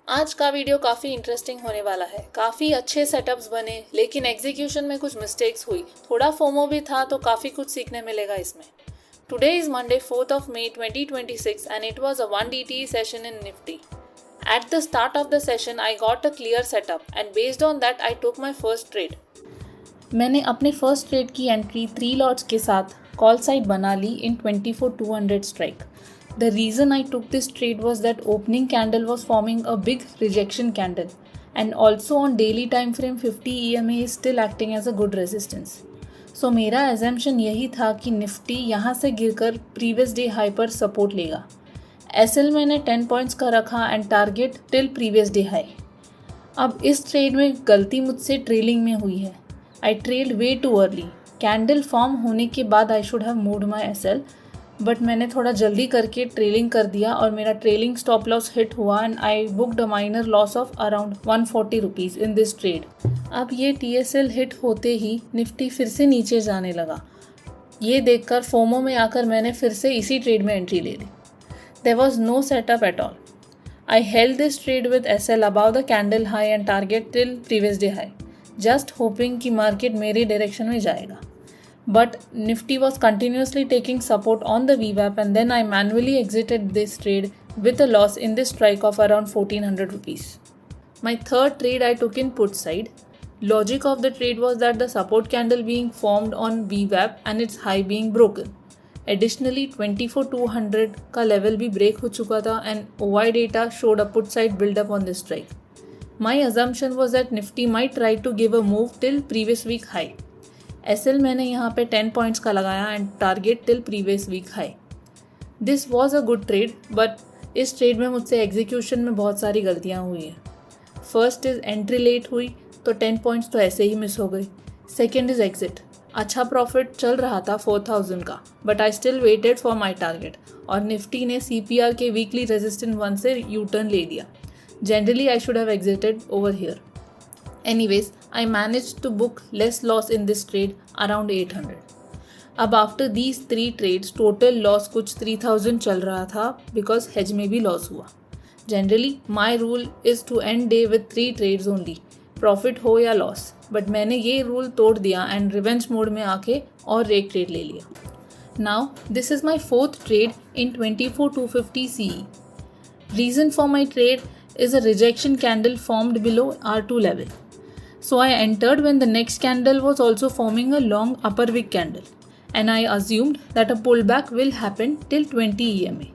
आज का वीडियो काफ़ी इंटरेस्टिंग होने वाला है। काफ़ी अच्छे सेटअप्स बने, लेकिन एग्जीक्यूशन में कुछ मिस्टेक्स हुई। थोड़ा फोमो भी था, तो काफ़ी कुछ सीखने मिलेगा इसमें। Today is Monday 4th of May 2026 and it was a 1 DTE session in Nifty. At the start of the session, I got a clear setup and based on that, I took my first trade. मैंने अपने first trade की entry 3 lots के साथ call side बना ली इन 24,200 strike. The reason I took this trade was that opening candle was forming a big rejection candle and also on daily time frame 50 EMA is still acting as a good resistance. So मेरा assumption यही था कि Nifty यहाँ से गिरकर previous day high पर support लेगा. SL मैंने 10 पॉइंट्स का रखा and target till previous day high. अब इस ट्रेड में गलती मुझसे ट्रेलिंग में हुई है. I trailed way too early. Candle form होने के बाद I should have moved my SL, but मैंने थोड़ा जल्दी करके ट्रेलिंग कर दिया और मेरा ट्रेलिंग स्टॉप लॉस हिट हुआ and I booked a minor loss of around 140 rupees in this trade. अब ये TSL हिट होते ही निफ्टी फिर से नीचे जाने लगा. ये देखकर फोमो में आकर मैंने फिर से इसी ट्रेड में एंट्री ले ली. There was no setup at all. I held this trade with SL above the candle high and target till previous day high, just hoping कि मार्केट मेरे डायरेक्शन में जाएगा. But Nifty was continuously taking support on the VWAP and then I manually exited this trade with a loss in this strike of around 1400 rupees. My third trade I took in put side. Logic of the trade was that the support candle being formed on VWAP and its high being broken. Additionally, 24,200 का level भी break हो चुका था and OI data showed a put side build up on this strike. My assumption was that Nifty might try to give a move till previous week high. SL मैंने यहाँ पे 10 points का लगाया and target till previous week high. This was a good trade, but इस trade में मुझसे execution में बहुत सारी गलतियाँ हुई हैं. फर्स्ट इज़ एंट्री लेट हुई तो 10 पॉइंट्स तो ऐसे ही मिस हो गई. Second is exit. अच्छा प्रॉफिट चल रहा था 4,000 का, but I still waited for my target और निफ्टी ने CPR के वीकली रेजिस्टेंस 1 से यू टर्न ले दिया. Generally I should have exerted over here. Anyways, I managed to book less loss in this trade around 800. अब after these 3 trades, total loss कुछ 3,000 चल रहा था because hedge में भी loss हुआ. Generally, my rule is to end day with 3 trades only, profit हो या loss. But मैंने ये rule तोड़ दिया and revenge mode में आके और एक trade ले लिया. Now, this is my 4th trade in 24,250 CE. Reason for my trade is a rejection candle formed below R2 level. So I entered when the next candle was also forming a long upper wick candle and I assumed that a pullback will happen till 20 EMA.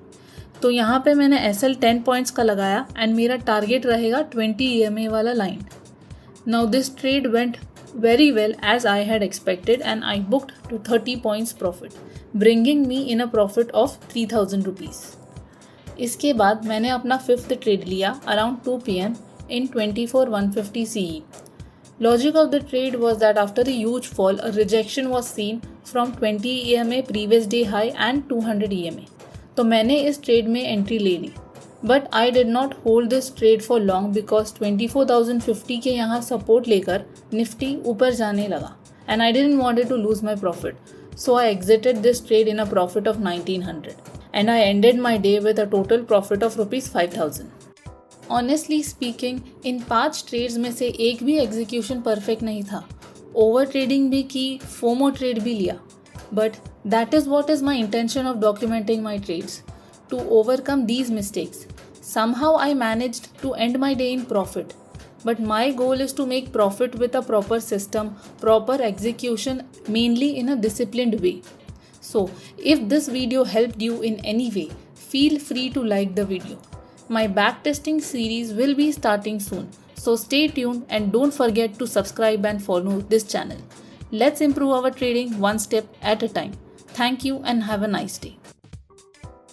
तो यहाँ पे मैंने SL 10 points का लगाया and मेरा target रहेगा 20 EMA वाला line. Now this trade went very well as I had expected and I booked to 30 points profit, bringing me in a profit of 3,000 rupees. इसके बाद मैंने अपना 5th ट्रेड लिया around 2 PM in 24,150 CE. Logic of the trade was that after a huge fall, a rejection was seen from 20 EMA previous day high and 200 EMA. तो मैंने इस trade में entry ले ली. But I did not hold this trade for long because 24,050 के यहाँ support लेकर Nifty ऊपर जाने लगा and I didn't wanted to lose my profit. So I exited this trade in a profit of 1,900 and I ended my day with a total profit of rupees 5,000. Honestly speaking in 5 trades में से एक भी execution perfect नहीं था. Over trading भी की, FOMO trade भी लिया. But that is what is my intention of documenting my trades, to overcome these mistakes. Somehow I managed to end my day in profit, but my goal is to make profit with a proper system, proper execution, mainly in a disciplined way. So, if this video helped you in any way, feel free to like the video. My backtesting series will be starting soon, so stay tuned and don't forget to subscribe and follow this channel. Let's improve our trading one step at a time. Thank you and have a nice day.